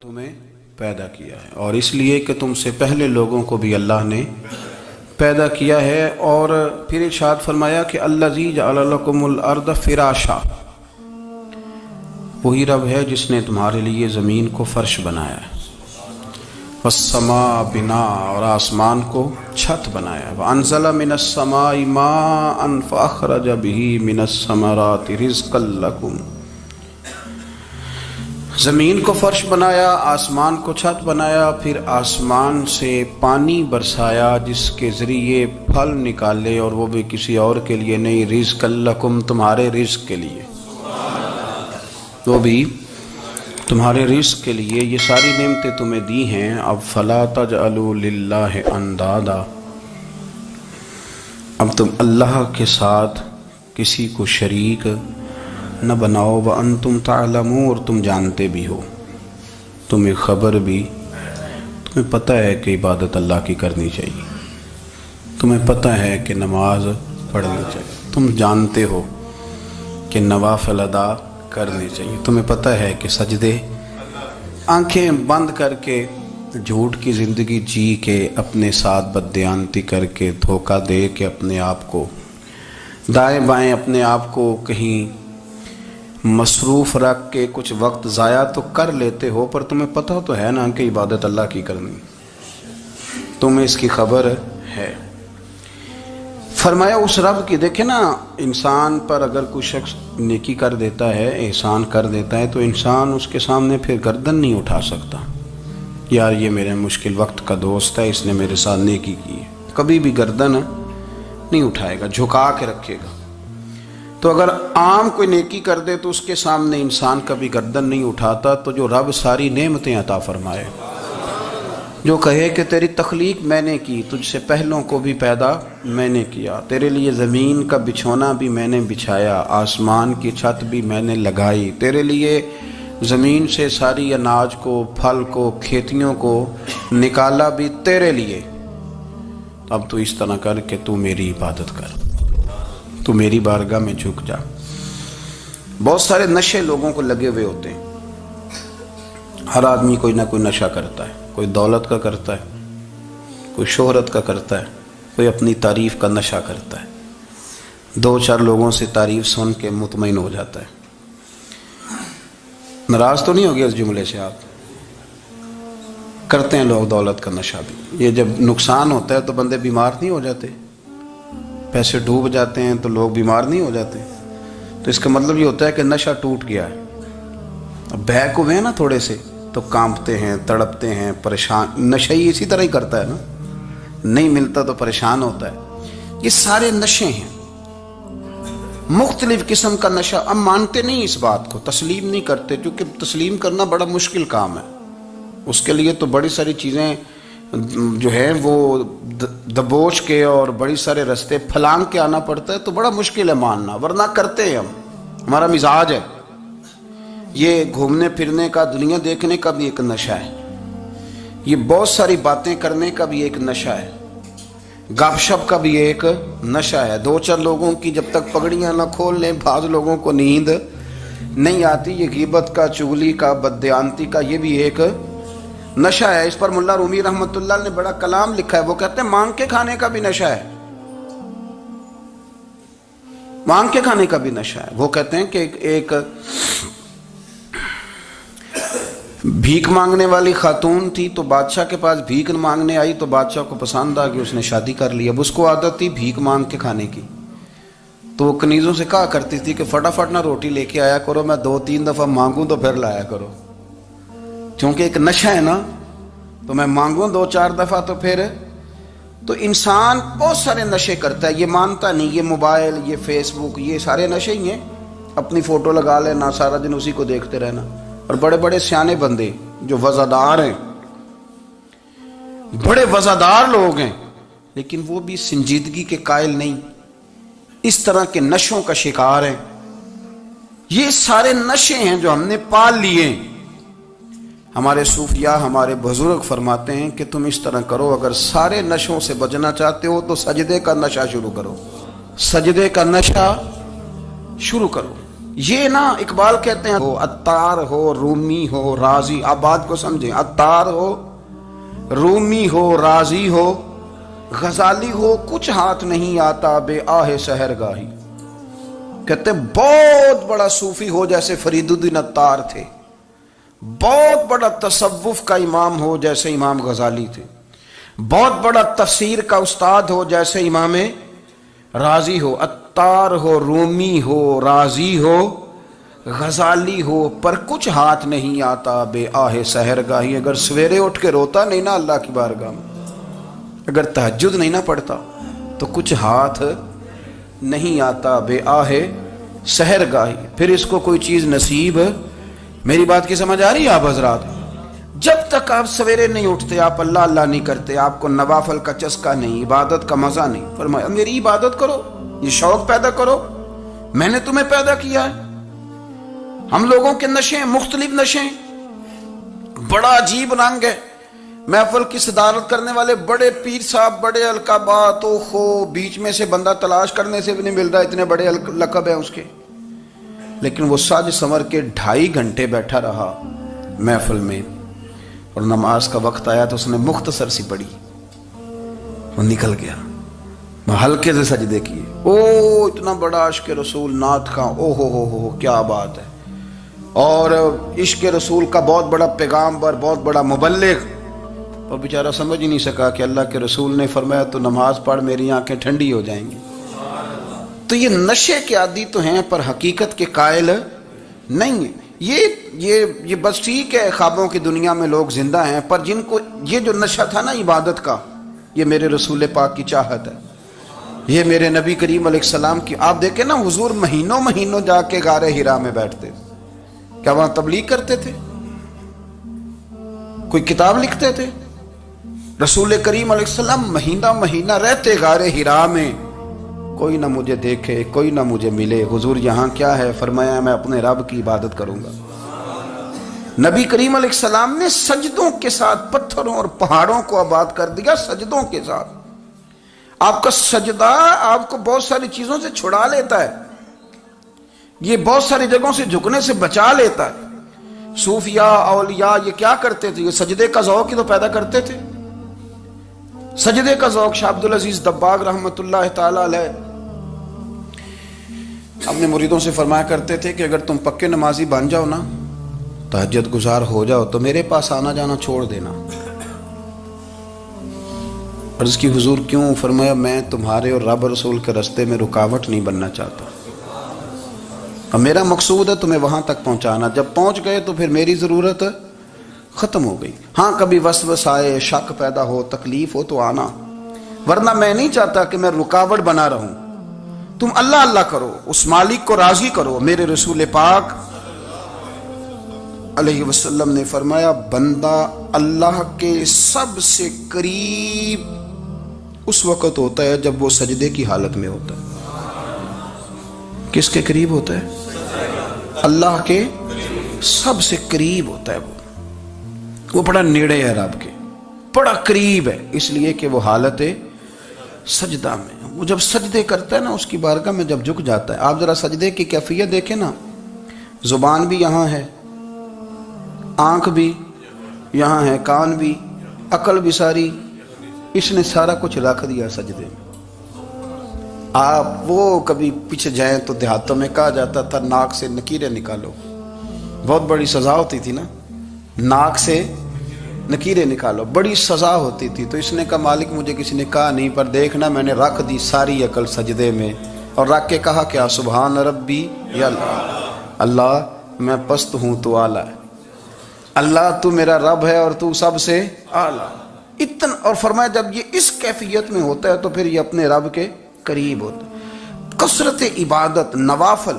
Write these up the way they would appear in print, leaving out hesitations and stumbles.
تمہیں پیدا کیا ہے، اور اس لیے کہ تم سے پہلے لوگوں کو بھی اللہ نے پیدا کیا ہے۔ اور پھر ارشاد فرمایا کہ الذی جعل لکم الارض فراشا، وہی رب ہے جس نے تمہارے لیے زمین کو فرش بنایا ہے، والسماء بناء، اور آسمان کو چھت بنایا ہے، وانزل من السماء ماء فاخرج به من الثمرات رزقا لکم، زمین کو فرش بنایا، آسمان کو چھت بنایا، پھر آسمان سے پانی برسایا جس کے ذریعے پھل نکالے، اور وہ بھی کسی اور کے لیے نہیں، رزق لکم، تمہارے رزق کے لیے، وہ بھی تمہارے رزق کے لیے۔ یہ ساری نعمتیں تمہیں دی ہیں، اب فلا تجعلوا للہ اندادا، اب تم اللہ کے ساتھ کسی کو شریک نہ بناؤ، وانتم تعلمون، اور تم جانتے بھی ہو، تمہیں خبر بھی، تمہیں پتہ ہے کہ عبادت اللہ کی کرنی چاہیے، تمہیں پتہ ہے کہ نماز پڑھنی چاہیے، تم جانتے ہو کہ نوافل ادا کرنی چاہیے، تمہیں پتہ ہے کہ سجدے آنکھیں بند کر کے جھوٹ کی زندگی جی کے، اپنے ساتھ بددیانتی کر کے، دھوکہ دے کے، اپنے آپ کو دائیں بائیں، اپنے آپ کو کہیں مصروف رکھ کے کچھ وقت ضائع تو کر لیتے ہو، پر تمہیں پتہ تو ہے نا کہ عبادت اللہ کی کرنی، تمہیں اس کی خبر ہے۔ فرمایا اس رب کی، دیکھیں نا، انسان پر اگر کوئی شخص نیکی کر دیتا ہے، احسان کر دیتا ہے، تو انسان اس کے سامنے پھر گردن نہیں اٹھا سکتا، یار یہ میرے مشکل وقت کا دوست ہے، اس نے میرے ساتھ نیکی کی ہے، کبھی بھی گردن نہیں اٹھائے گا، جھکا کے رکھے گا۔ تو اگر عام کوئی نیکی کر دے تو اس کے سامنے انسان کبھی گردن نہیں اٹھاتا، تو جو رب ساری نعمتیں عطا فرمائے، جو کہے کہ تیری تخلیق میں نے کی، تجھ سے پہلوں کو بھی پیدا میں نے کیا، تیرے لیے زمین کا بچھونا بھی میں نے بچھایا، آسمان کی چھت بھی میں نے لگائی، تیرے لیے زمین سے ساری اناج کو، پھل کو، کھیتیوں کو نکالا بھی تیرے لیے، اب تو اس طرح کر کہ تو میری عبادت کر، تو میری بارگاہ میں جھک جا۔ بہت سارے نشے لوگوں کو لگے ہوئے ہوتے ہیں، ہر آدمی کوئی نہ کوئی نشہ کرتا ہے، کوئی دولت کا کرتا ہے، کوئی شہرت کا کرتا ہے، کوئی اپنی تعریف کا نشہ کرتا ہے، دو چار لوگوں سے تعریف سن کے مطمئن ہو جاتا ہے۔ ناراض تو نہیں ہو گیا اس جملے سے؟ آپ کرتے ہیں لوگ دولت کا نشہ بھی، یہ جب نقصان ہوتا ہے تو بندے بیمار نہیں ہو جاتے؟ پیسے ڈوب جاتے ہیں تو لوگ بیمار نہیں ہو جاتے؟ تو اس کا مطلب یہ ہوتا ہے کہ نشہ ٹوٹ گیا ہے۔ اب بہک ہوئے ہیں نا تھوڑے سے تو کانپتے ہیں، تڑپتے ہیں، پریشان، نشہ ہی اسی طرح ہی کرتا ہے نا، نہیں ملتا تو پریشان ہوتا ہے۔ یہ سارے نشے ہیں، مختلف قسم کا نشہ۔ اب مانتے نہیں اس بات کو، تسلیم نہیں کرتے، کیونکہ تسلیم کرنا بڑا مشکل کام ہے، اس کے لیے تو بڑی ساری چیزیں جو ہے وہ دبوچ کے اور بڑی سارے رستے پھلانگ کے آنا پڑتا ہے، تو بڑا مشکل ہے ماننا، ورنہ کرتے ہیں ہم، ہمارا مزاج ہے۔ یہ گھومنے پھرنے کا، دنیا دیکھنے کا بھی ایک نشہ ہے، یہ بہت ساری باتیں کرنے کا بھی ایک نشہ ہے، گپ شپ کا بھی ایک نشہ ہے۔ دو چار لوگوں کی جب تک پگڑیاں نہ کھول لیں، بعض لوگوں کو نیند نہیں آتی، یہ غیبت کا، چغلی کا، بددیانتی کا، یہ بھی ایک نشہ ہے۔ اس پر ملا رومی رحمۃ اللہ نے بڑا کلام لکھا ہے، وہ کہتے ہیں مانگ کے کھانے کا بھی نشہ ہے، مانگ کے کھانے کا بھی نشہ ہے۔ وہ کہتے ہیں کہ ایک بھیک مانگنے والی خاتون تھی، تو بادشاہ کے پاس بھیک مانگنے آئی، تو بادشاہ کو پسند آ گئی، اس نے شادی کر لی۔ اب اس کو عادت تھی بھیک مانگ کے کھانے کی، تو وہ کنیزوں سے کہا کرتی تھی کہ فٹافٹ نہ روٹی لے کے آیا کرو، میں 2-3 دفعہ مانگوں تو پھر لایا کرو، چونکہ ایک نشہ ہے نا، تو میں مانگوں 2-4 دفعہ تو پھر۔ تو انسان بہت سارے نشے کرتا ہے، یہ مانتا نہیں، یہ موبائل، یہ فیس بک، یہ سارے نشے ہی ہیں، اپنی فوٹو لگا لینا، سارا دن اسی کو دیکھتے رہنا۔ اور بڑے بڑے سیانے بندے جو وزادار ہیں، بڑے وزادار لوگ ہیں، لیکن وہ بھی سنجیدگی کے قائل نہیں، اس طرح کے نشوں کا شکار ہیں۔ یہ سارے نشے ہیں جو ہم نے پال لیے ہیں۔ ہمارے صوفیاء، ہمارے بزرگ فرماتے ہیں کہ تم اس طرح کرو، اگر سارے نشوں سے بچنا چاہتے ہو تو سجدے کا نشہ شروع کرو، سجدے کا نشہ شروع کرو۔ یہ نا اقبال کہتے ہیں ہو عطار ہو رومی ہو رازی، آپ بات کو سمجھیں، عطار ہو رومی ہو رازی ہو غزالی ہو، کچھ ہاتھ نہیں آتا بے آہ سحر گاہی۔ کہتے ہیں بہت بڑا صوفی ہو جیسے فرید الدین عطار تھے، بہت بڑا تصوف کا امام ہو جیسے امام غزالی تھے، بہت بڑا تفسیر کا استاد ہو جیسے امام رازی ہو، عطار ہو رومی ہو رازی ہو غزالی ہو، پر کچھ ہاتھ نہیں آتا بے آہ سحر گاہی۔ اگر سویرے اٹھ کے روتا نہیں نا اللہ کی بارگاہ میں، اگر تہجد نہیں نہ پڑھتا تو کچھ ہاتھ نہیں آتا بے آہ سحر گاہی۔ پھر اس کو کوئی چیز نصیب، میری بات کی سمجھ آ رہی ہے آپ حضرات؟ جب تک آپ سویرے نہیں اٹھتے، آپ اللہ اللہ نہیں کرتے، آپ کو نوافل کا چسکا نہیں، عبادت کا مزہ نہیں، فرمایا میری عبادت کرو، یہ شوق پیدا کرو، میں نے تمہیں پیدا کیا ہے۔ ہم لوگوں کے نشے مختلف نشے، بڑا عجیب رنگ ہے۔ محفل کی صدارت کرنے والے بڑے پیر صاحب، بڑے القابات، اوہو بیچ میں سے بندہ تلاش کرنے سے بھی نہیں مل رہا، اتنے بڑے لقب ہیں اس کے، لیکن وہ سج سنور کے 2.5 گھنٹے بیٹھا رہا محفل میں، اور نماز کا وقت آیا تو اس نے مختصر سی پڑھی، وہ نکل گیا، ہلکے سے سجدے کیے۔ او اتنا بڑا عشق رسول نعت خواں، او ہو کیا بات ہے، اور عشق رسول کا بہت بڑا پیغامبر، بہت بڑا مبلغ، اور بیچارہ سمجھ ہی نہیں سکا کہ اللہ کے رسول نے فرمایا تو نماز پڑھ میری آنکھیں ٹھنڈی ہو جائیں گی۔ تو یہ نشے کے عادی تو ہیں پر حقیقت کے قائل نہیں ہیں۔ یہ بس ٹھیک ہے خوابوں کی دنیا میں لوگ زندہ ہیں، پر جن کو یہ جو نشہ تھا نا عبادت کا، یہ میرے رسول پاک کی چاہت ہے، یہ میرے نبی کریم علیہ السلام کی۔ آپ دیکھیں نا حضور مہینوں جا کے غار حرا میں بیٹھتے، کیا وہاں تبلیغ کرتے تھے؟ کوئی کتاب لکھتے تھے؟ رسول کریم علیہ السلام مہینہ رہتے غار حرا میں، کوئی نہ مجھے دیکھے، کوئی نہ مجھے ملے، حضور یہاں کیا ہے؟ فرمایا میں اپنے رب کی عبادت کروں گا۔ نبی کریم علیہ السلام نے سجدوں کے ساتھ پتھروں اور پہاڑوں کو آباد کر دیا، سجدوں کے ساتھ۔ آپ کا سجدہ آپ کو بہت ساری چیزوں سے چھڑا لیتا ہے، یہ بہت ساری جگہوں سے جھکنے سے بچا لیتا ہے۔ صوفیاء اولیاء یہ کیا کرتے تھے؟ یہ سجدے کا ذوق ہی تو پیدا کرتے تھے، سجدے کا ذوق۔ شاہ عبدالعزیز دباغ رحمۃ اللہ تعالی علیہ اپنے مریدوں سے فرمایا کرتے تھے کہ اگر تم پکے نمازی بن جاؤ نا، تہجد گزار ہو جاؤ، تو میرے پاس آنا جانا چھوڑ دینا۔ عرض کی حضور کیوں؟ فرمایا میں تمہارے اور رب رسول کے راستے میں رکاوٹ نہیں بننا چاہتا، اور میرا مقصود ہے تمہیں وہاں تک پہنچانا، جب پہنچ گئے تو پھر میری ضرورت ختم ہو گئی۔ ہاں کبھی وسوسہ آئے، شک پیدا ہو، تکلیف ہو تو آنا، ورنہ میں نہیں چاہتا کہ میں رکاوٹ بنا رہوں۔ تم اللہ اللہ کرو، اس مالک کو راضی کرو۔ میرے رسول پاک علیہ وسلم نے فرمایا بندہ اللہ کے سب سے قریب اس وقت ہوتا ہے جب وہ سجدے کی حالت میں ہوتا ہے۔ کس کے قریب ہوتا ہے؟ اللہ کے سب سے قریب ہوتا ہے، وہ بڑا نیڑے ہے رب کے، بڑا قریب ہے، اس لیے کہ وہ حالت سجدہ میں، وہ جب سجدے کرتا ہے نا اس کی بارگاہ میں جب جھک جاتا ہے۔ آپ ذرا سجدے کی کیفیت دیکھیں نا، زبان بھی یہاں ہے، آنکھ بھی یہاں ہے، کان بھی، عقل بھی ساری، اس نے سارا کچھ رکھ دیا سجدے میں۔ آپ وہ کبھی پیچھے جائیں تو دیہاتوں میں کہا جاتا تھا ناک سے نکیریں نکالو، بہت بڑی سزا ہوتی تھی نا، ناک سے نکیریں نکالو، بڑی سزا ہوتی تھی۔ تو اس نے کہا مالک مجھے کسی نے کہا نہیں، پر دیکھنا میں نے رکھ دی ساری عقل سجدے میں، اور رکھ کے کہا کیا؟ سبحان ربی یا اللہ میں پست ہوں تو اعلیٰ ہے، اللہ تو میرا رب ہے اور تو سب سے اعلیٰ اتنا۔ اور فرمایا جب یہ اس کیفیت میں ہوتا ہے تو پھر یہ اپنے رب کے قریب ہوتا ہے۔ کثرت عبادت، نوافل۔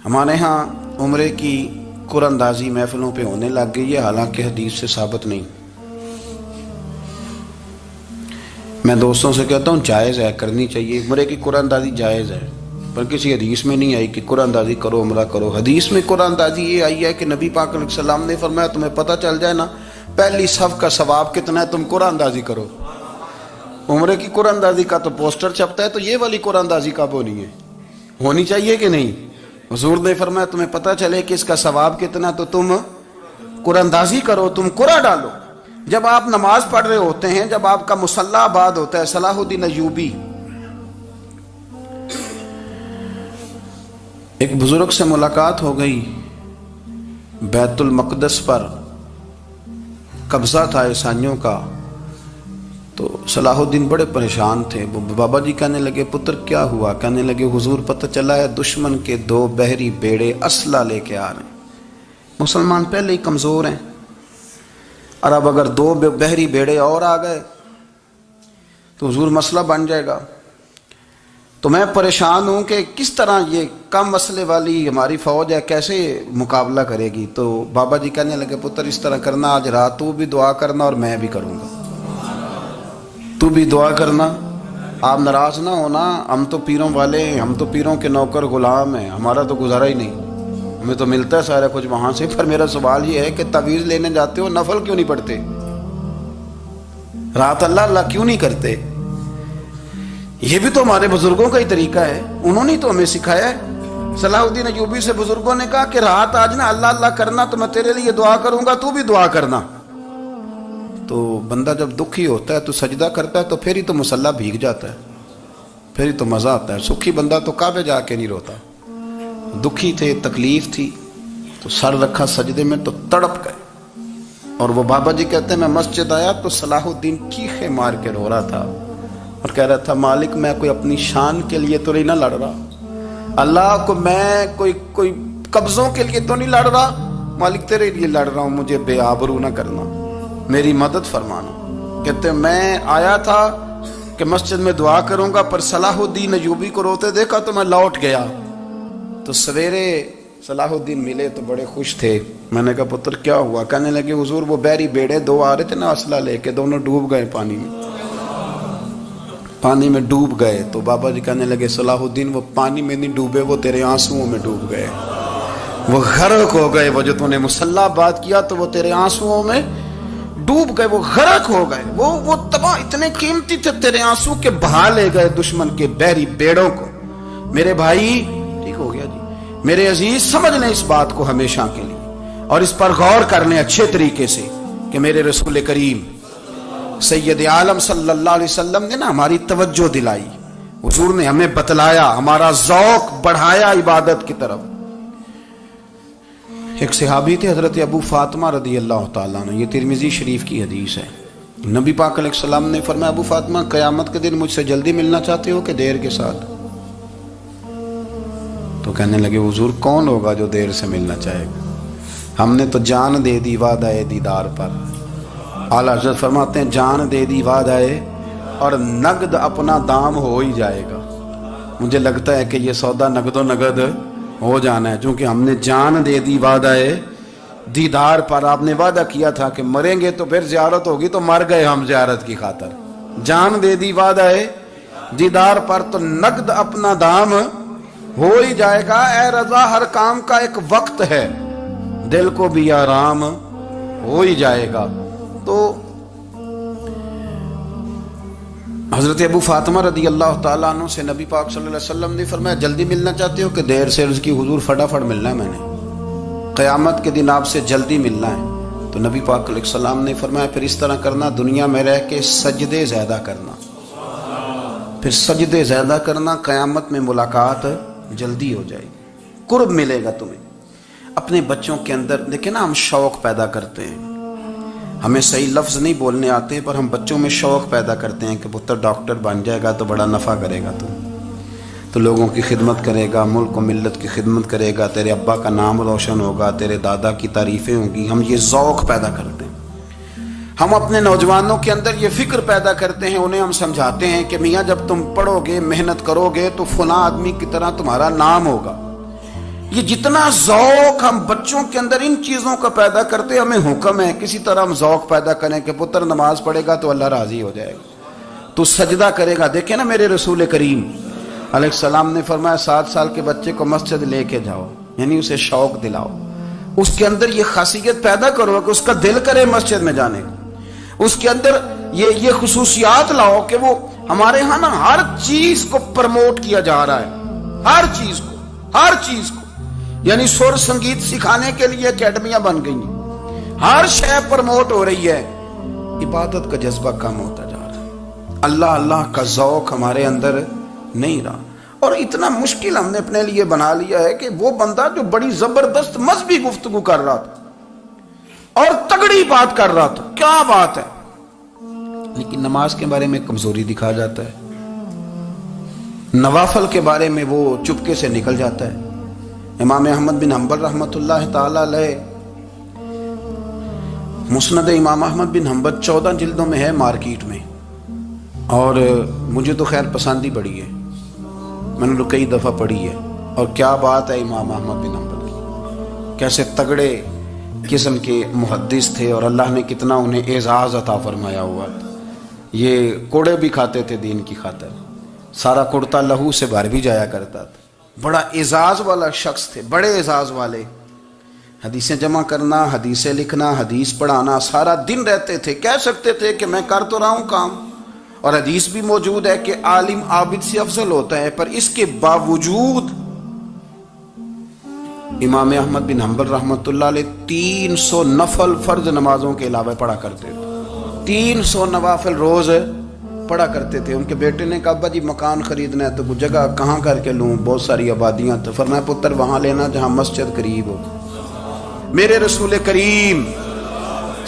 ہمارے ہاں عمرے کی قرآن اندازی محفلوں پہ ہونے لگ گئی ہے، حالانکہ حدیث سے ثابت نہیں۔ میں دوستوں سے کہتا ہوں جائز ہے، کرنی چاہیے، عمرے کی قرآن اندازی جائز ہے، پر کسی حدیث میں نہیں آئی کہ قرآن اندازی کرو عمرہ کرو۔ حدیث میں قرآن اندازی یہ آئی ہے کہ نبی پاک علیہ السلام نے فرمایا تمہیں پتہ چل جائے نا پہلی صف کا ثواب کتنا ہے، تم قرآن اندازی کرو۔ عمرے کی قرآن اندازی کا تو پوسٹر چھپتا ہے، تو یہ والی قرآن اندازی کب ہونی ہے؟ ہونی چاہیے کہ نہیں؟ حضور نے فرمایا تمہیں پتہ چلے کہ اس کا ثواب کتنا تو تم قرآن اندازی کرو، تم قرآن ڈالو۔ جب آپ نماز پڑھ رہے ہوتے ہیں، جب آپ کا مصلی آباد ہوتا ہے، صلاح الدین ایوبی ایک بزرگ سے ملاقات ہو گئی، بیت المقدس پر قبضہ تھا عیسائیوں کا، تو صلاح الدین بڑے پریشان تھے۔ بابا جی کہنے لگے پتر کیا ہوا؟ کہنے لگے حضور پتہ چلا ہے دشمن کے 2 بحری بیڑے اسلحہ لے کے آ رہے ہیں، مسلمان پہلے ہی کمزور ہیں، اور اب اگر 2 بحری بیڑے اور آ گئے تو حضور مسئلہ بن جائے گا۔ تو میں پریشان ہوں کہ کس طرح یہ کم مسئلے والی ہماری فوج ہے کیسے مقابلہ کرے گی۔ تو بابا جی کہنے لگے پتر اس طرح کرنا، آج رات تو بھی دعا کرنا اور میں بھی کروں گا، تو بھی دعا کرنا، آپ ناراض نہ ہونا، ہم تو پیروں والے ہیں، ہم تو پیروں کے نوکر غلام ہیں، ہمارا تو گزارا ہی نہیں، ہمیں تو ملتا ہے سارا کچھ وہاں سے۔ پر میرا سوال یہ ہے کہ تعویذ لینے جاتے ہو نفل کیوں نہیں پڑھتے؟ رات اللہ اللہ کیوں نہیں کرتے؟ یہ بھی تو ہمارے بزرگوں کا ہی طریقہ ہے، انہوں نے تو ہمیں سکھایا ہے۔ صلاح الدین ایوبی سے بزرگوں نے کہا کہ رات آج نا اللہ اللہ کرنا، تو میں تیرے لیے دعا کروں گا، تو بھی دعا کرنا۔ تو بندہ جب دکھی ہوتا ہے تو سجدہ کرتا ہے تو پھر ہی تو مصلی بھیگ جاتا ہے، پھر ہی تو مزہ آتا ہے۔ سکھی بندہ تو کعبے جا کے نہیں روتا، دکھی تھے، تکلیف تھی، تو سر رکھا سجدے میں تو تڑپ گئے۔ اور وہ بابا جی کہتے ہیں میں مسجد آیا تو صلاح الدین چیخے مار کے رو رہا تھا اور کہہ رہا تھا مالک میں کوئی اپنی شان کے لیے تو نہیں نہ لڑ رہا، اللہ کو میں کوئی قبضوں کے لیے تو نہیں لڑ رہا، مالک تیرے لیے لڑ رہا ہوں، مجھے بے آبرو نہ کرنا، میری مدد فرمانا۔ کہتے ہیں میں آیا تھا کہ مسجد میں دعا کروں گا، پر صلاح الدین ایوبی کو روتے دیکھا تو میں لوٹ گیا۔ تو سویرے صلاح الدین ملے تو بڑے خوش تھے۔ میں نے کہا پتر کیا ہوا؟ کہنے لگے حضور وہ بحری بیڑے 2 آ رہے تھے نا اسلحہ لے کے، دونوں ڈوب گئے پانی میں ڈوب گئے۔ تو بابا جی کہنے لگے صلاح الدین وہ پانی میں نہیں ڈوبے، وہ تیرے آنسوؤں میں ڈوب گئے، وہ غرق ہو گئے، وہ جو تو نے مصلی بات کیا تو وہ تیرے آنسوؤں میں ڈوب گئے، وہ غرق ہو گئے، وہ تباہ، اتنے قیمتی تھے تیرے آنسو کے بہا لے گئے دشمن کے بحری بیڑوں کو۔ میرے بھائی ٹھیک ہو گیا جی، میرے عزیز سمجھ لیں اس بات کو ہمیشہ کے لیے، اور اس پر غور کر لیں اچھے طریقے سے کہ میرے رسول کریم سید عالم صلی اللہ علیہ وسلم نے نا ہماری توجہ دلائی، حضور نے ہمیں بتلایا، ہمارا ذوق بڑھایا عبادت کی طرف۔ ایک صحابی تھے حضرت ابو فاطمہ رضی اللہ تعالیٰ عنہ، یہ ترمذی شریف کی حدیث ہے۔ نبی پاک علیہ السلام نے فرمایا ابو فاطمہ قیامت کے دن مجھ سے جلدی ملنا چاہتے ہو کہ دیر کے ساتھ؟ تو کہنے لگے حضور کون ہوگا جو دیر سے ملنا چاہے گا، ہم نے تو جان دے دی وعدہ دیدار پر۔ اعلیٰ حضرت فرماتے ہیں جان دے دی وعدہ اور نقد اپنا دام ہو ہی جائے گا۔ مجھے لگتا ہے کہ یہ سودا نقد و نقد ہو جانا ہے، چونکہ ہم نے جان دے دی وعدہ دیدار پر۔ آپ نے وعدہ کیا تھا کہ مریں گے تو پھر زیارت ہوگی، تو مر گئے ہم زیارت کی خاطر۔ جان دے دی وعدہ دیدار پر تو نقد اپنا دام ہو ہی جائے گا۔ اے رضا ہر کام کا ایک وقت ہے، دل کو بھی آرام ہو ہی جائے گا۔ تو حضرت ابو فاطمہ رضی اللہ تعالیٰ عنہ سے نبی پاک صلی اللہ علیہ وسلم نے فرمایا جلدی ملنا چاہتے ہو کہ دیر سے؟ عرض کی حضور فٹافٹ ملنا ہے، میں نے قیامت کے دن آپ سے جلدی ملنا ہے۔ تو نبی پاک علیہ السلام نے فرمایا پھر اس طرح کرنا، دنیا میں رہ کے سجدے زیادہ کرنا، پھر سجدے زیادہ کرنا، قیامت میں ملاقات جلدی ہو جائے گی، قرب ملے گا تمہیں۔ اپنے بچوں کے اندر دیکھیں نا، ہم شوق پیدا کرتے ہیں، ہمیں صحیح لفظ نہیں بولنے آتے پر ہم بچوں میں شوق پیدا کرتے ہیں کہ پتر ڈاکٹر بن جائے گا تو بڑا نفع کرے گا، تو لوگوں کی خدمت کرے گا، ملک و ملت کی خدمت کرے گا، تیرے ابا کا نام روشن ہوگا، تیرے دادا کی تعریفیں ہوں گی۔ ہم یہ ذوق پیدا کرتے ہیں، ہم اپنے نوجوانوں کے اندر یہ فکر پیدا کرتے ہیں، انہیں ہم سمجھاتے ہیں کہ میاں جب تم پڑھو گے، محنت کرو گے تو فلاں آدمی کی طرح تمہارا نام ہوگا۔ یہ جتنا ذوق ہم بچوں کے اندر ان چیزوں کا پیدا کرتے، ہمیں حکم ہے کسی طرح ہم ذوق پیدا کریں کہ پتر نماز پڑھے گا تو اللہ راضی ہو جائے گا، تو سجدہ کرے گا۔ دیکھیں نا میرے رسول کریم علیہ السلام نے فرمایا 7 سال کے بچے کو مسجد لے کے جاؤ، یعنی اسے شوق دلاؤ، اس کے اندر یہ خاصیت پیدا کرو کہ اس کا دل کرے مسجد میں جانے کو، اس کے اندر یہ خصوصیات لاؤ کہ وہ ہمارے ہاں نا ہر چیز کو پروموٹ کیا جا رہا ہے، ہر چیز کو یعنی سر سنگیت سکھانے کے لیے اکیڈمیاں بن گئی، ہر شے پروموٹ ہو رہی ہے، عبادت کا جذبہ کم ہوتا جا رہا ہے، اللہ اللہ کا ذوق ہمارے اندر نہیں رہا۔ اور اتنا مشکل ہم نے اپنے لیے بنا لیا ہے کہ وہ بندہ جو بڑی زبردست مذہبی گفتگو کر رہا تھا اور تگڑی بات کر رہا تھا، کیا بات ہے، لیکن نماز کے بارے میں کمزوری دکھا جاتا ہے، نوافل کے بارے میں وہ چپکے سے نکل جاتا ہے۔ امام احمد بن حنبل رحمۃ اللہ تعالی علیہ، مسند امام احمد بن حنبل 14 جلدوں میں ہے مارکیٹ میں، اور مجھے تو خیر پسند ہی بڑی ہے، میں نے تو کئی دفعہ پڑھی ہے۔ اور کیا بات ہے امام احمد بن حنبل کی، کیسے تگڑے قسم کے محدث تھے اور اللہ نے کتنا انہیں اعزاز عطا فرمایا ہوا تھا۔ یہ کوڑے بھی کھاتے تھے دین کی خاطر، سارا کرتا لہو سے بھر بھی جایا کرتا تھا، بڑا اعزاز والا شخص تھے، بڑے اعزاز والے، حدیثیں جمع کرنا، حدیثیں لکھنا، حدیث پڑھانا، سارا دن رہتے تھے۔ کہہ سکتے تھے کہ میں کر تو رہا ہوں کام، اور حدیث بھی موجود ہے کہ عالم عابد سے افضل ہوتا ہے، پر اس کے باوجود امام احمد بن حنبل رحمۃ اللہ علیہ 300 نفل فرض نمازوں کے علاوہ پڑھا کرتے تھے، 300 نوافل روز پڑھا کرتے تھے۔ ان کے بیٹے نے کہا ابا جی مکان خریدنا ہے تو وہ جگہ کہاں کر کے لوں، بہت ساری آبادیاں، تو فرمایا پتر وہاں لینا جہاں مسجد قریب ہو۔ میرے رسول کریم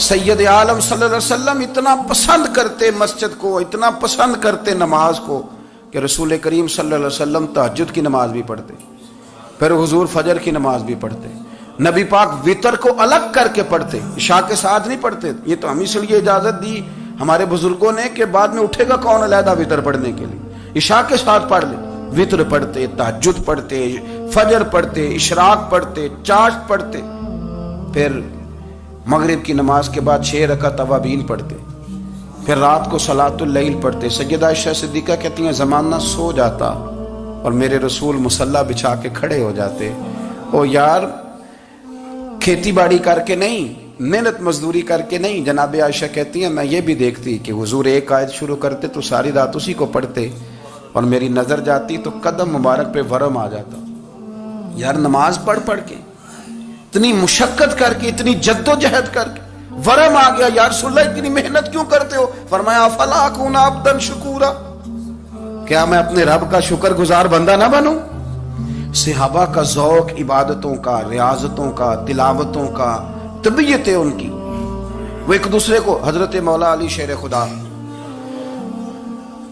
سید عالم صلی اللہ علیہ وسلم اتنا پسند کرتے مسجد کو، اتنا پسند کرتے نماز کو، کہ رسول کریم صلی اللہ علیہ وسلم تہجد کی نماز بھی پڑھتے، پھر حضور فجر کی نماز بھی پڑھتے، نبی پاک وتر کو الگ کر کے پڑھتے، عشاء کے ساتھ نہیں پڑھتے۔ یہ تو ہم اس لیے اجازت دی ہمارے بزرگوں نے کہ بعد میں اٹھے گا کون علیحدہ وتر پڑھنے کے لیے، عشاء کے ساتھ پڑھ لے۔ وتر پڑھتے، تہجد پڑھتے، فجر پڑھتے، اشراق پڑھتے، چاشت پڑھتے، پھر مغرب کی نماز کے بعد 6 رکعت اوابین پڑھتے، پھر رات کو صلاۃ اللیل پڑھتے۔ سیدہ عائشہ صدیقہ کہتی ہیں زمانہ سو جاتا اور میرے رسول مصلی بچھا کے کھڑے ہو جاتے۔ او یار کھیتی باڑی کر کے نہیں، محنت مزدوری کر کے نہیں، جناب عائشہ کہتی ہیں میں یہ بھی دیکھتی کہ حضور ایک آیت شروع کرتے تو ساری رات اسی کو پڑھتے، اور میری نظر جاتی تو قدم مبارک پہ ورم آ جاتا۔ یار نماز پڑھ کے اتنی مشقت کر کے، اتنی جد و جہد کر کے ورم آ گیا، یا رسول اللہ اتنی محنت کیوں کرتے ہو؟ فرمایا افلا اکون عبدا شکورا، کیا میں اپنے رب کا شکر گزار بندہ نہ بنوں؟ صحابہ کا ذوق عبادتوں کا، ریاضتوں کا، تلاوتوں کا، طبیعت ہے ان کی، وہ ایک دوسرے کو، حضرت مولا علی شیر خدا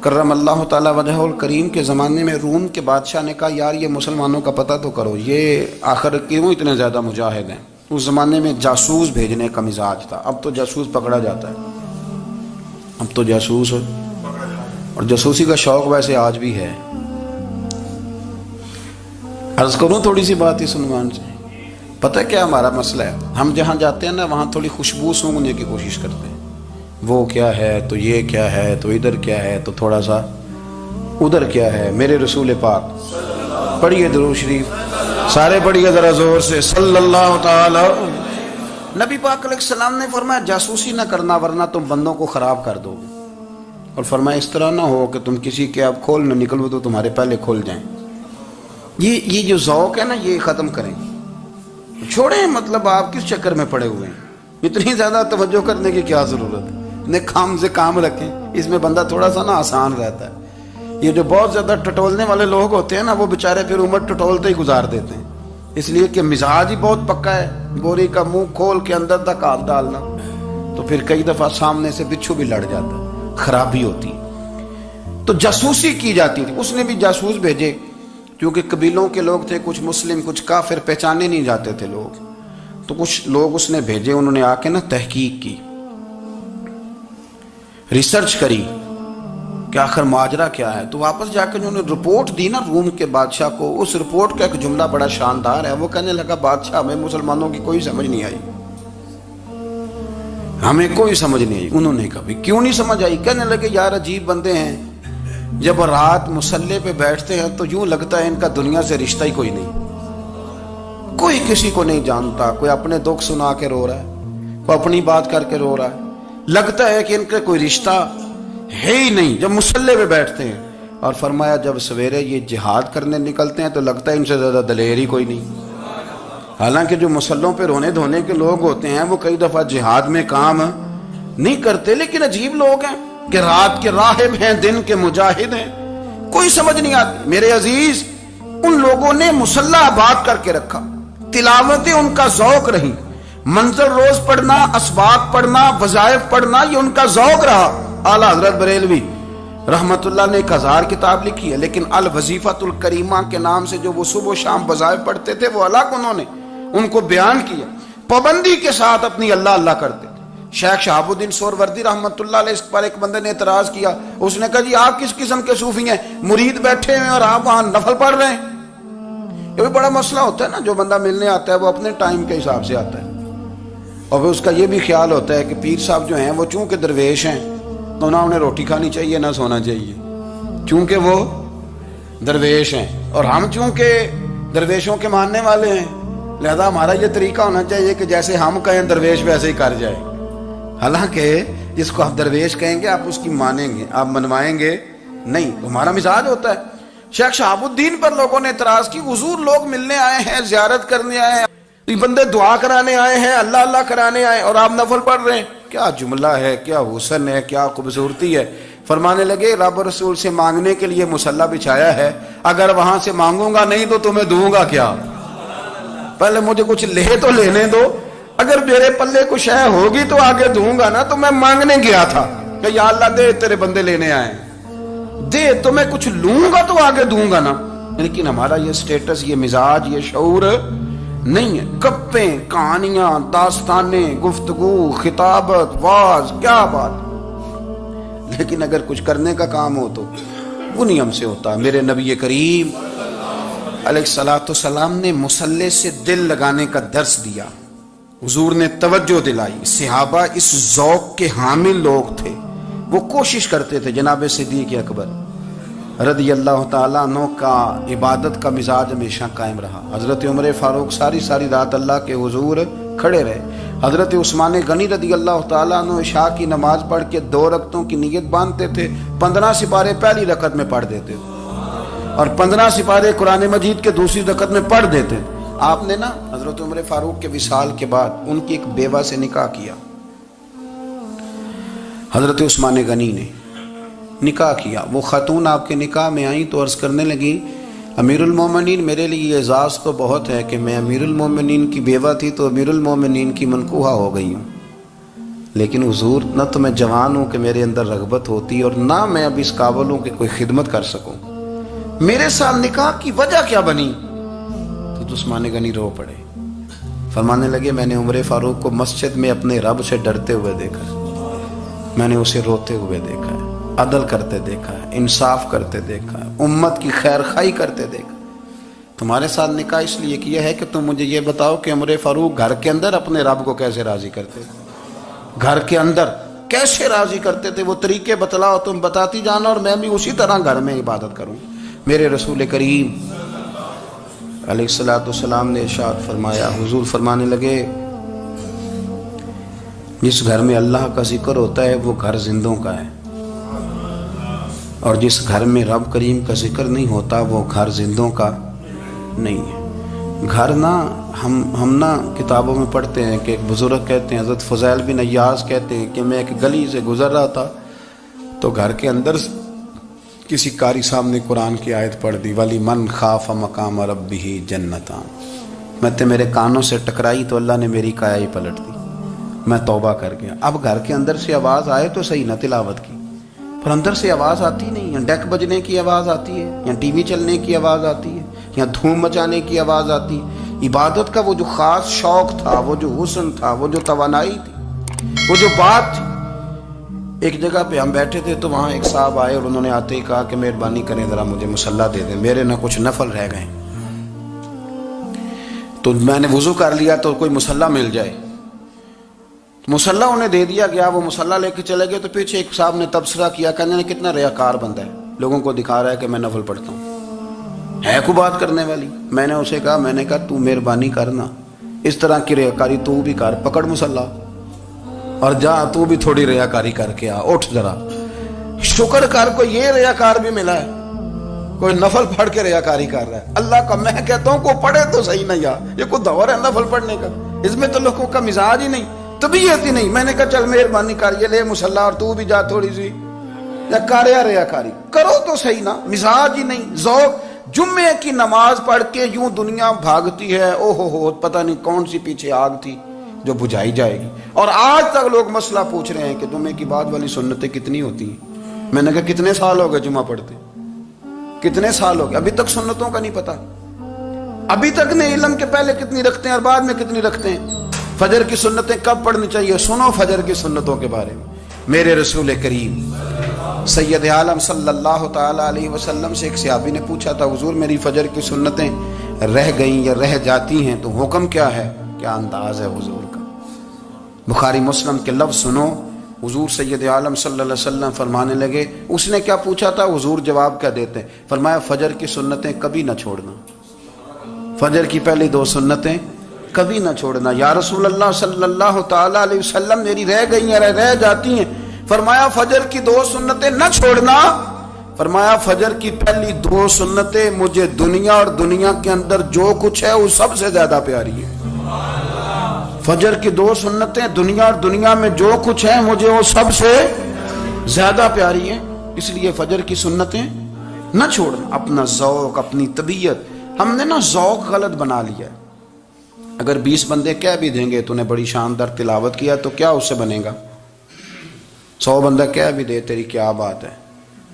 کرم اللہ تعالی وجہہ الکریم کے زمانے میں روم کے بادشاہ نے کہا یار یہ مسلمانوں کا پتہ تو کرو، یہ آخر کیوں اتنے زیادہ مجاہد ہیں؟ اس زمانے میں جاسوس بھیجنے کا مزاج تھا، اب تو جاسوس پکڑا جاتا ہے، اب تو جاسوس، اور جاسوسی کا شوق ویسے آج بھی ہے۔ عرض کروں تھوڑی سی بات اس عنوان سے، پتہ کیا ہمارا مسئلہ ہے؟ ہم جہاں جاتے ہیں نا وہاں تھوڑی خوشبو سونگنے کی کوشش کرتے ہیں، وہ کیا ہے تو یہ کیا ہے تو ادھر کیا ہے تو تھوڑا سا ادھر کیا ہے۔ میرے رسول پاک پڑھیے درود شریف، سارے پڑھیے ذرا زور سے، صلی اللہ تعالی۔ نبی پاک علیہ السلام نے فرمایا جاسوسی نہ کرنا ورنہ تم بندوں کو خراب کر دو گے، اور فرمایا اس طرح نہ ہو کہ تم کسی کے آپ کھول نہ نکلو تو تمہارے پہلے کھول جائیں۔ یہ جو ذوق ہے نا یہ ختم کریں، چھوڑیں، مطلب آپ کس چکر میں پڑے ہوئے ہیں، اتنی زیادہ توجہ کرنے کی کیا ضرورت ہے؟ اپنے کام سے کام رکھیں، اس میں بندہ تھوڑا سا نا آسان رہتا ہے۔ یہ جو بہت زیادہ ٹٹولنے والے لوگ ہوتے ہیں نا وہ بےچارے پھر عمر ٹٹولتے ہی گزار دیتے ہیں، اس لیے کہ مزاج ہی بہت پکا ہے، گوری کا منہ کھول کے اندر تک ہاتھ ڈالنا، تو پھر کئی دفعہ سامنے سے بچھو بھی لڑ جاتا ہے، خرابی ہوتی ہے۔ تو جاسوسی کی جاتی تھی، اس نے بھی جاسوس بھیجے، کیونکہ قبیلوں کے لوگ تھے، کچھ مسلم کچھ کافر، پہچانے نہیں جاتے تھے لوگ، تو کچھ لوگ اس نے بھیجے، انہوں نے آ کے نا تحقیق کی، ریسرچ کری کہ آخر ماجرا کیا ہے، تو واپس جا کے انہوں نے رپورٹ دی نا روم کے بادشاہ کو۔ اس رپورٹ کا ایک جملہ بڑا شاندار ہے، وہ کہنے لگا بادشاہ ہمیں مسلمانوں کی کوئی سمجھ نہیں آئی، ہمیں کوئی سمجھ نہیں آئی۔ انہوں نے کہا کیوں نہیں سمجھ آئی؟ کہنے لگے یار عجیب بندے ہیں، جب رات مصلے پہ بیٹھتے ہیں تو یوں لگتا ہے ان کا دنیا سے رشتہ ہی کوئی نہیں، کوئی کسی کو نہیں جانتا، کوئی اپنے دکھ سنا کے رو رہا ہے، کوئی اپنی بات کر کے رو رہا ہے، لگتا ہے کہ ان کا کوئی رشتہ ہے ہی نہیں جب مصلے پہ بیٹھتے ہیں۔ اور فرمایا جب سویرے یہ جہاد کرنے نکلتے ہیں تو لگتا ہے ان سے زیادہ دلیر ہی کوئی نہیں۔ حالانکہ جو مسلوں پہ رونے دھونے کے لوگ ہوتے ہیں وہ کئی دفعہ جہاد میں کام نہیں کرتے، لیکن عجیب لوگ ہیں کہ رات کے راہب ہیں، دن کے مجاہد ہیں، کوئی سمجھ نہیں آتی۔ میرے عزیز، ان لوگوں نے مسلح آباد کر کے رکھا، تلاوتیں ان کا ذوق رہی، منظر روز پڑھنا، اسباق پڑھنا، وظائف پڑھنا، یہ ان کا ذوق رہا۔ اعلیٰ حضرت بریلوی رحمت اللہ نے 1000 کتاب لکھی ہے، لیکن الوظیفۃ الکریمہ کے نام سے جو وہ صبح و شام وظائف پڑھتے تھے وہ الگ انہوں نے ان کو بیان کیا، پابندی کے ساتھ اپنی اللہ اللہ کرتے تھے۔ شیخ شہاب الدین سہروردی رحمت اللہ علیہ، اس پر ایک بندے نے اعتراض کیا، اس نے کہا جی آپ کس قسم کے صوفی ہیں، مرید بیٹھے ہیں اور آپ وہاں نفل پڑھ رہے ہیں؟ یہ بھی بڑا مسئلہ ہوتا ہے نا، جو بندہ ملنے آتا ہے وہ اپنے ٹائم کے حساب سے آتا ہے، اور پھر اس کا یہ بھی خیال ہوتا ہے کہ پیر صاحب جو ہیں وہ چونکہ درویش ہیں تو نہ انہیں روٹی کھانی چاہیے نہ سونا چاہیے، چونکہ وہ درویش ہیں، اور ہم چونکہ درویشوں کے ماننے والے ہیں لہذا ہمارا یہ طریقہ ہونا چاہیے کہ جیسے ہم کہیں درویش ویسے ہی کر جائے۔ حالانکہ جس کو آپ درویش کہیں گے آپ اس کی مانیں گے، آپ منوائیں گے نہیں، ہمارا مزاج ہوتا ہے۔ شیخ شہاب الدین پر لوگوں نے اعتراض کی، حضور لوگ ملنے آئے ہیں، زیارت کرنے آئے ہیں، یہ بندے دعا کرانے آئے ہیں، اللہ اللہ کرانے آئے اور آپ نفل پڑھ رہے ہیں، کیا جملہ ہے، کیا حسن ہے، کیا خوبصورتی ہے۔ فرمانے لگے رب رسول سے مانگنے کے لیے مصلی بچھایا ہے، اگر وہاں سے مانگوں گا نہیں تو تمہیں دوں گا کیا؟ پہلے مجھے کچھ لے تو لینے دو، اگر میرے پلے کچھ ہے ہوگی تو آگے دوں گا نا، تو میں مانگنے گیا تھا کہ یا اللہ دے تیرے بندے لینے آئے، دے تو میں کچھ لوں گا تو آگے دوں گا نا۔ لیکن ہمارا یہ سٹیٹس، یہ مزاج، یہ شعور نہیں ہے۔ گپیں، کہانیاں، داستانیں، گفتگو، خطابت، واز، کیا بات، لیکن اگر کچھ کرنے کا کام ہو تو وہ نہیں ہم سے ہوتا۔ میرے نبی کریم علیہ الصلوۃ والسلام نے مصلی سے دل لگانے کا درس دیا، حضور نے توجہ دلائی، صحابہ اس ذوق کے حامل لوگ تھے، وہ کوشش کرتے تھے۔ جناب صدیق اکبر رضی اللہ تعالیٰ عنہ کا عبادت کا مزاج ہمیشہ قائم رہا۔ حضرت عمر فاروق ساری رات اللہ کے حضور کھڑے رہے۔ حضرت عثمان غنی رضی اللہ تعالیٰ عنہ عشاء کی نماز پڑھ کے 2 رکعتوں کی نیت باندھتے تھے، 15 سپارے پہلی رکعت میں پڑھ دیتے تھے اور 15 سپارے قرآن مجید کے دوسری رکعت میں پڑھ دیتے۔ آپ نے نا حضرت عمر فاروق کے وصال کے بعد ان کی ایک بیوہ سے نکاح کیا، حضرت عثمان غنی نے نکاح کیا۔ وہ خاتون آپ کے نکاح میں آئیں تو عرض کرنے لگی امیر المومنین میرے لیے اعزاز تو بہت ہے کہ میں امیر المومنین کی بیوہ تھی تو امیر المومنین کی منکوحہ ہو گئی ہوں، لیکن حضور نہ تو میں جوان ہوں کہ میرے اندر رغبت ہوتی اور نہ میں اب اس قابل ہوں کہ کوئی خدمت کر سکوں، میرے ساتھ نکاح کی وجہ کیا بنی؟ تو عثمان غنی رو پڑے، فرمانے لگے میں نے عمر فاروق کو مسجد میں اپنے رب سے ڈرتے ہوئے دیکھا، میں نے اسے روتے ہوئے دیکھا ہے، عدل کرتے دیکھا ہے، انصاف کرتے دیکھا ہے، امت کی خیر خواہی کرتے دیکھا۔ تمہارے ساتھ نکاح اس لیے کیا ہے کہ تم مجھے یہ بتاؤ کہ عمر فاروق گھر کے اندر اپنے رب کو کیسے راضی کرتے تھے، گھر کے اندر کیسے راضی کرتے تھے، وہ طریقے بتلاؤ، تم بتاتی جانا اور میں بھی اسی طرح گھر میں عبادت کروں۔ میرے رسول کریم علیہ الصلوۃ والسلام نے ارشاد فرمایا، حضور فرمانے لگے جس گھر میں اللہ کا ذکر ہوتا ہے وہ گھر زندوں کا ہے، اور جس گھر میں رب کریم کا ذکر نہیں ہوتا وہ گھر زندوں کا نہیں ہے۔ گھر نا ہم نا کتابوں میں پڑھتے ہیں کہ ایک بزرگ کہتے ہیں، حضرت فضیل بن ایاز کہتے ہیں کہ میں ایک گلی سے گزر رہا تھا تو گھر کے اندر کسی قاری صاحب نے قرآن کی آیت پڑھ دی، ولی من خاف مقام ربہ جنتان، میں تے میرے کانوں سے ٹکرائی تو اللہ نے میری کایا ہی پلٹ دی، میں توبہ کر گیا۔ اب گھر کے اندر سے آواز آئے تو صحیح نہ تلاوت کی، پر اندر سے آواز آتی نہیں، یا ڈیک بجنے کی آواز آتی ہے، یا ٹی وی چلنے کی آواز آتی ہے، یا دھوم مچانے کی آواز آتی ہے۔ عبادت کا وہ جو خاص شوق تھا، وہ جو حسن تھا، وہ جو توانائی تھی، وہ جو بات تھی۔ ایک جگہ پہ ہم بیٹھے تھے تو وہاں ایک صاحب آئے اور انہوں نے آتے ہی کہا کہ مہربانی کریں ذرا مجھے مصلی دے دیں، میرے نہ کچھ نفل رہ گئے۔ تو میں نے وضو کر لیا تو کوئی مصلی مل جائے، مصلی انہیں دے دیا گیا، وہ مصلی لے کے چلے گئے تو پیچھے ایک صاحب نے تبصرہ کیا، کہنے نے کتنا ریاکار بندہ ہے، لوگوں کو دکھا رہا ہے کہ میں نفل پڑھتا ہوں، ہے کوئی بات کرنے والی؟ میں نے اسے کہا، میں نے کہا تو مہربانی کرنا، اس طرح کی ریاکاری تو بھی کر، پکڑ مصلی اور جا تو بھی تھوڑی ریاکاری کر کے آ، اٹھ ذرا، شکر کر کو یہ ریاکار بھی ملا ہے۔ کوئی نفل پڑھ کے ریاکاری کر رہا ہے اللہ کا. میں کہتا ہوں کو پڑھے تو صحیح نہیں یار, یہ کوئی دور ہے نفل پڑھنے کا؟ اس میں تو لوگوں کا مزاج ہی نہیں, طبیعت ہی نہیں. میں نے کہا چل مہربانی کر یہ لے مصلی اور تو بھی جا تھوڑی سی یا کر یا ریاکاری کرو تو صحیح نا. مزاج ہی نہیں, ذوق. جمعے کی نماز پڑھ کے یوں دنیا بھاگتی ہے, او ہو پتہ نہیں کون سی پیچھے آگ تھی جو بجھائی جائے گی. اور آج تک لوگ مسئلہ پوچھ رہے ہیں کہ جمعے کی بعد والی سنتیں کتنی ہوتی ہیں. میں نے کہا کتنے سال ہو گئے جمعہ پڑھتے, کتنے سال ہو گئے, ابھی تک سنتوں کا نہیں پتا, ابھی تک نے علم کے پہلے کتنی رکھتے ہیں اور بعد میں کتنی رکھتے ہیں. فجر کی سنتیں کب پڑھنی چاہیے, سنو فجر کی سنتوں کے بارے میں. میرے رسول کریم سید عالم صلی اللہ تعالی علیہ وسلم سے ایک صحابی نے پوچھا تھا حضور میری فجر کی سنتیں رہ گئیں یا رہ جاتی ہیں تو حکم کیا ہے, کیا انداز ہے حضور کا. بخاری مسلم کے لفظ سنو. حضور سید عالم صلی اللہ علیہ وسلم فرمانے لگے, اس نے کیا پوچھا تھا, حضور جواب کیا دیتے ہیں, فرمایا فجر کی سنتیں کبھی نہ چھوڑنا, فجر کی پہلی 2 سنتیں کبھی نہ چھوڑنا. یا رسول اللہ صلی اللہ تعالی علیہ وسلم میری رہ گئی ہیں, رہ جاتی ہیں. فرمایا فجر کی 2 سنتیں نہ چھوڑنا. فرمایا فجر کی پہلی 2 سنتیں مجھے دنیا اور دنیا کے اندر جو کچھ ہے وہ سب سے زیادہ پیاری ہے. فجر کی 2 سنتیں دنیا اور دنیا میں جو کچھ ہے مجھے وہ سب سے زیادہ پیاری ہیں, اس لیے فجر کی سنتیں نہ چھوڑنا. اپنا ذوق, اپنی طبیعت, ہم نے نا ذوق غلط بنا لیا ہے. اگر 20 بندے کہہ بھی دیں گے تو نے بڑی شاندار تلاوت کیا تو کیا اس سے بنے گا. 100 بندہ کہہ بھی دے تیری کیا بات ہے,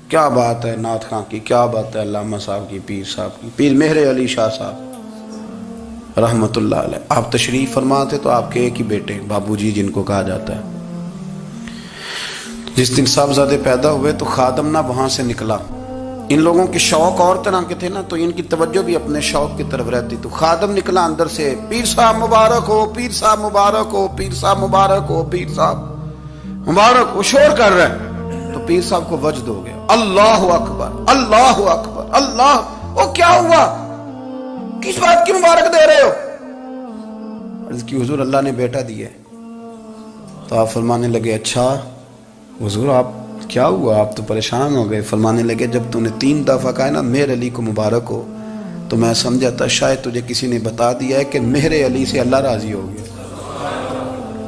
کیا بات ہے نعت خاں کی, کیا بات ہے علامہ صاحب کی, پیر صاحب کی, پیر مہر علی شاہ صاحب رحمت اللہ علیہ. آپ تشریف فرما تھے تو آپ کے ایک ہی بیٹے بابو جی جن کو کہا جاتا ہے, جس دن صاحبزادے پیدا ہوئے تو خادم نہ وہاں سے نکلا. ان لوگوں کے شوق اور طرح کے تھے نا, تو ان کی توجہ بھی اپنے شوق کی طرف رہتی. تو خادم نکلا اندر سے, پیر صاحب مبارک ہو, پیر صاحب مبارک ہو, پیر صاحب مبارک ہو, پیر صاحب مبارک. وہ شور کر رہے ہیں تو پیر صاحب کو وجد ہو گیا, اللہ اکبر, اللہ اکبر, اللہ. وہ کیا ہوا, کس بات کی مبارک دے رہے ہو؟ عرض کی حضور اللہ نے بیٹا دیا ہے. تو آپ فرمانے لگے اچھا حضور آپ کیا ہوا, آپ تو پریشان ہو گئے. فرمانے لگے جب تو نے 3 دفعہ کہا نا مہر علی کو مبارک ہو تو میں سمجھا تھا شاید تجھے کسی نے بتا دیا ہے کہ مہر علی سے اللہ راضی ہو گیا.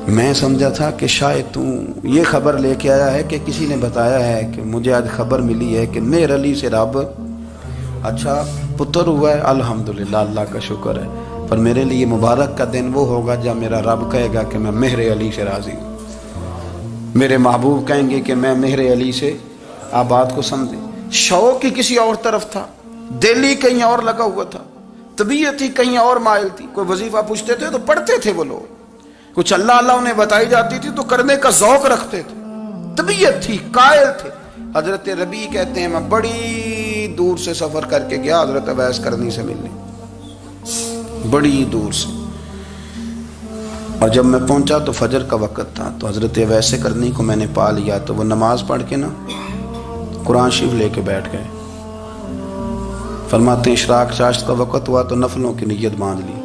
میں سمجھا تھا کہ شاید تو یہ خبر لے کے آیا ہے کہ کسی نے بتایا ہے کہ مجھے آج خبر ملی ہے کہ مہر علی سے رب اچھا پتر ہوا ہے, الحمدللہ اللہ کا شکر ہے. پر میرے لیے مبارک کا دن وہ ہوگا جب میرا رب کہے گا کہ میں مہر علی سے راضی ہوں. میرے محبوب کہیں گے کہ میں مہر علی سے. آپ بات کو سمجھیں, شوق ہی کسی اور طرف تھا, دل ہی کہیں اور لگا ہوا تھا, طبیعت ہی کہیں اور مائل تھی. کوئی وظیفہ پوچھتے تھے تو پڑھتے تھے وہ لوگ, کچھ اللہ انہیں بتائی جاتی تھی تو کرنے کا ذوق رکھتے تھے, طبیعت تھی, قائل تھے. حضرت ربیع کہتے ہیں میں بڑی دور سے سفر کر کے گیا حضرت اویس کرنی سے ملنے, بڑی دور سے. اور جب میں پہنچا تو فجر کا وقت تھا. تو حضرت اویس کرنی کو میں نے پا لیا تو وہ نماز پڑھ کے نا قرآن شریف لے کے بیٹھ گئے. فرماتے ہیں اشراق چاشت کا وقت ہوا تو نفلوں کی نیت باندھ لی.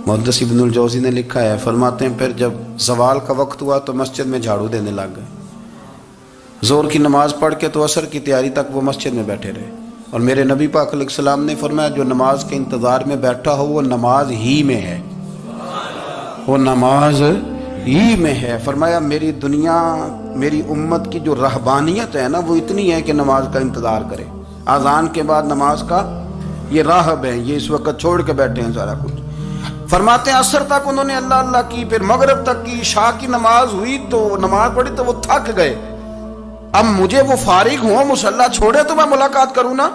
محدث ابن الجوزی نے لکھا ہے, فرماتے ہیں پھر جب زوال کا وقت ہوا تو مسجد میں جھاڑو دینے لگ گئے. زور کی نماز پڑھ کے تو عصر کی تیاری تک وہ مسجد میں بیٹھے رہے. اور میرے نبی پاک علیہ السلام نے فرمایا جو نماز کے انتظار میں بیٹھا ہو وہ نماز ہی میں ہے, وہ نماز ہی میں ہے. فرمایا میری دنیا میری امت کی جو رہبانیت ہے نا وہ اتنی ہے کہ نماز کا انتظار کرے. اذان کے بعد نماز کا یہ راہب ہے, یہ اس وقت چھوڑ کے بیٹھے ہیں سارا کچھ. فرماتے ہیں عصر تک انہوں نے اللہ اللہ کی, پھر مغرب تک کی, عشاء کی نماز ہوئی تو نماز پڑھی تو وہ تھک گئے. اب مجھے وہ فارغ ہوں مصلی چھوڑے تو میں ملاقات کروں نا.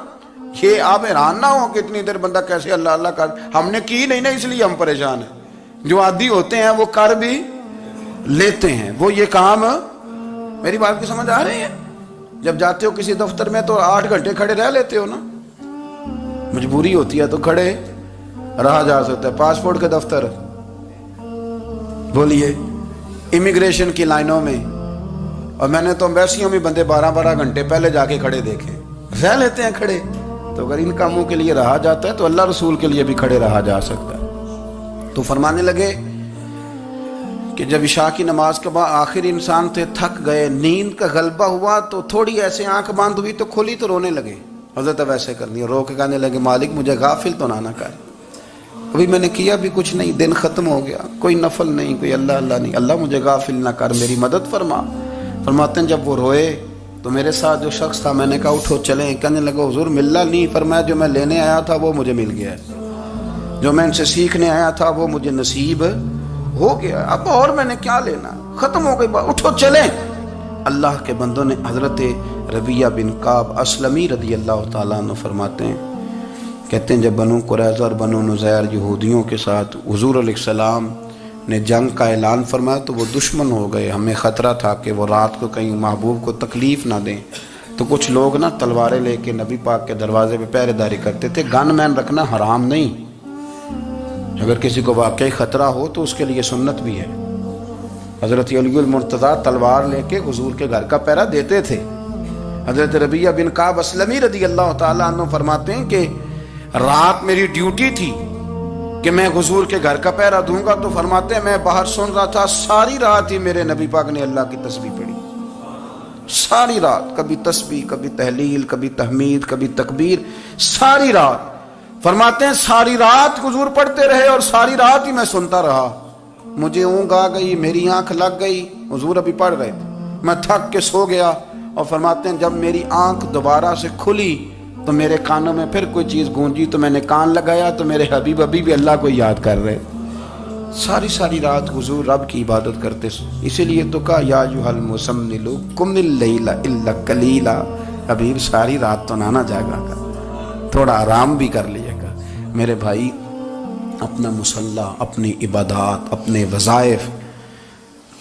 یہ آپ حیران نہ ہو کہ اتنی دیر بندہ کیسے اللہ اللہ کر, ہم نے کی نہیں نا اس لیے ہم پریشان ہیں. جو عادی ہوتے ہیں وہ کر بھی لیتے ہیں. وہ یہ کام, میری بات کی سمجھ آ رہی ہے, جب جاتے ہو کسی دفتر میں تو 8 گھنٹے کھڑے رہ لیتے ہو نا, مجبوری ہوتی ہے تو کھڑے رہا جا سکتا ہے. پاسپورٹ کے دفتر بولیے, امیگریشن کی لائنوں میں, اور میں نے تو ایمبیسیوں میں بندے 12 گھنٹے پہلے جا کے کھڑے دیکھے, رہ لیتے ہیں کھڑے. تو اگر ان کاموں کے لیے رہا جاتا ہے تو اللہ رسول کے لیے بھی کھڑے رہا جا سکتا ہے. تو فرمانے لگے کہ جب عشاء کی نماز کے بعد آخر انسان تھے, تھک گئے, نیند کا غلبہ ہوا تو تھوڑی ایسے آنکھ بند ہوئی تو کھولی تو رونے لگے. حضرت ویسے کر دیا، رو کے کہنے لگے مالک مجھے غافل تو نہ کر، ابھی میں نے کیا بھی کچھ نہیں، دن ختم ہو گیا، کوئی نفل نہیں، کوئی اللہ اللہ نہیں، اللہ مجھے غافل نہ کر، میری مدد فرما۔ فرماتے ہیں جب وہ روئے تو میرے ساتھ جو شخص تھا میں نے کہا اٹھو چلیں، کہنے لگا حضور ملنا نہیں، فرمایا جو میں لینے آیا تھا وہ مجھے مل گیا ہے، جو میں ان سے سیکھنے آیا تھا وہ مجھے نصیب ہو گیا، اب اور میں نے کیا لینا، ختم ہو گئی بات، اٹھو چلیں۔ اللہ کے بندوں نے حضرت ربیہ بن کعب اسلمی رضی اللہ تعالیٰ عنہ فرماتے ہیں، کہتے ہیں جب بنو قریظہ اور بنو نذیر یہودیوں کے ساتھ حضور علیہ السلام نے جنگ کا اعلان فرمایا تو وہ دشمن ہو گئے، ہمیں خطرہ تھا کہ وہ رات کو کہیں محبوب کو تکلیف نہ دیں، تو کچھ لوگ نا تلواریں لے کے نبی پاک کے دروازے پہ پہرے داری کرتے تھے۔ گن مین رکھنا حرام نہیں، اگر کسی کو واقعی خطرہ ہو تو اس کے لیے سنت بھی ہے۔ حضرت علی المرتضیٰ تلوار لے کے حضور کے گھر کا پہرا دیتے تھے۔ حضرت ربیہ بن کعب اسلمی رضی اللہ تعالیٰ عنہ فرماتے ہیں کہ رات میری ڈیوٹی تھی کہ میں حضور کے گھر کا پہرا دوں گا، تو فرماتے ہیں میں باہر سن رہا تھا، ساری رات ہی میرے نبی پاک نے اللہ کی تسبیح پڑھی، ساری رات، کبھی تسبیح، کبھی تحلیل، کبھی تحمید، کبھی تکبیر، ساری رات۔ فرماتے ہیں ساری رات حضور پڑھتے رہے اور ساری رات ہی میں سنتا رہا، مجھے اونگ آ گئی، میری آنکھ لگ گئی، حضور ابھی پڑھ رہے تھے، میں تھک کے سو گیا، اور فرماتے ہیں جب میری آنکھ دوبارہ سے کھلی تو میرے کانوں میں پھر کوئی چیز گونجی، تو میں نے کان لگایا تو میرے حبیب ابھی بھی اللہ کو یاد کر رہے، ساری رات حضور رب کی عبادت کرتے، اسی لیے تو کہا یا ایھا المزمل قم اللیل الا قلیلا، حبیب ساری رات تو نہ جاگا گا، تھوڑا آرام بھی کر لیے گا۔ میرے بھائی اپنا مصلی، اپنی عبادات، اپنے وظائف،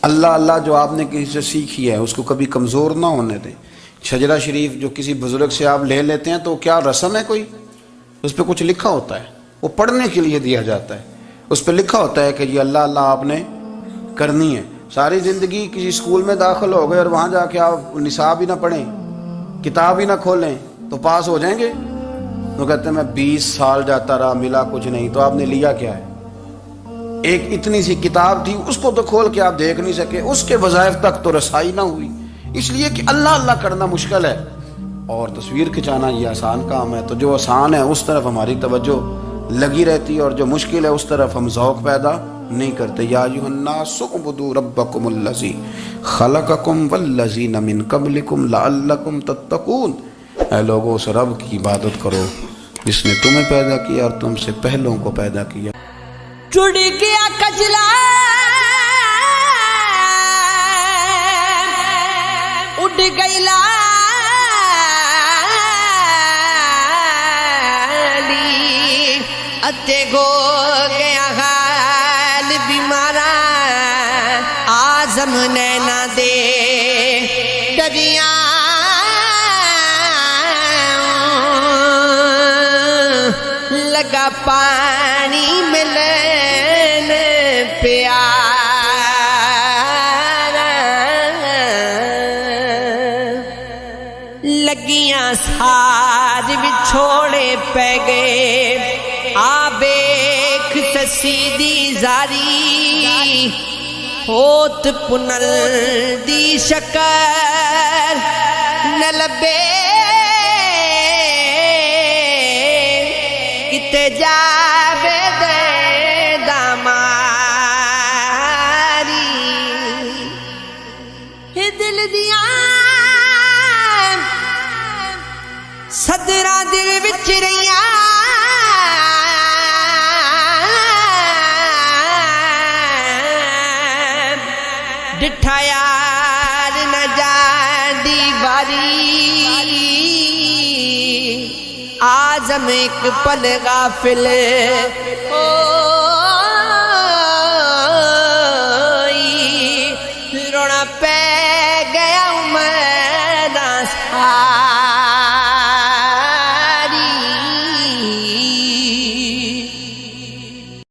اللہ اللہ جو آپ نے کسی سے سیکھی ہے اس کو کبھی کمزور نہ ہونے دیں۔ شجرہ شریف جو کسی بزرگ سے آپ لے لیتے ہیں تو کیا رسم ہے کوئی؟ اس پہ کچھ لکھا ہوتا ہے، وہ پڑھنے کے لیے دیا جاتا ہے، اس پہ لکھا ہوتا ہے کہ یہ اللہ اللہ آپ نے کرنی ہے۔ ساری زندگی کسی اسکول میں داخل ہو گئے اور وہاں جا کے آپ نصاب ہی نہ پڑھیں، کتاب ہی نہ کھولیں تو پاس ہو جائیں گے؟ وہ کہتے ہیں میں 20 سال جاتا رہا ملا کچھ نہیں، تو آپ نے لیا کیا ہے؟ ایک اتنی سی کتاب تھی، اس کو تو کھول کے آپ دیکھ نہیں سکے، اس کے وظائف تک تو رسائی نہ ہوئی، اس لیے کہ اللہ اللہ کرنا مشکل ہے اور تصویر کھنچانا یہ آسان کام ہے۔ تو جو آسان ہے اس طرف ہماری توجہ لگی رہتی ہے اور جو مشکل ہے اس طرف ہم ذوق پیدا نہیں کرتے۔ یا ایھا الناس اعبدوا ربکم الذی خلقکم والذین من قبلکم لعلکم تتقون، اے لوگوں اس رب کی عبادت کرو جس نے تمہیں پیدا کیا اور تم سے پہلوں کو پیدا کیا۔ چڑ گیا کجلا اڑ گئی لالی، اتے گو گیا حال بیمارا، آزم نینا دے ڈریاں لگا پانی ملن پیارا، لگیاں سار وچھوڑے پہ گئے، آ بیک سسی دی زاری، ہوت پنل دی شکر نہ لبے، کتے جاوے دے داماری، دل دیاں صدراں دل وچ رہیاں، ڈٹھا یار نہ جاندی باری، آزم ایک پل غافل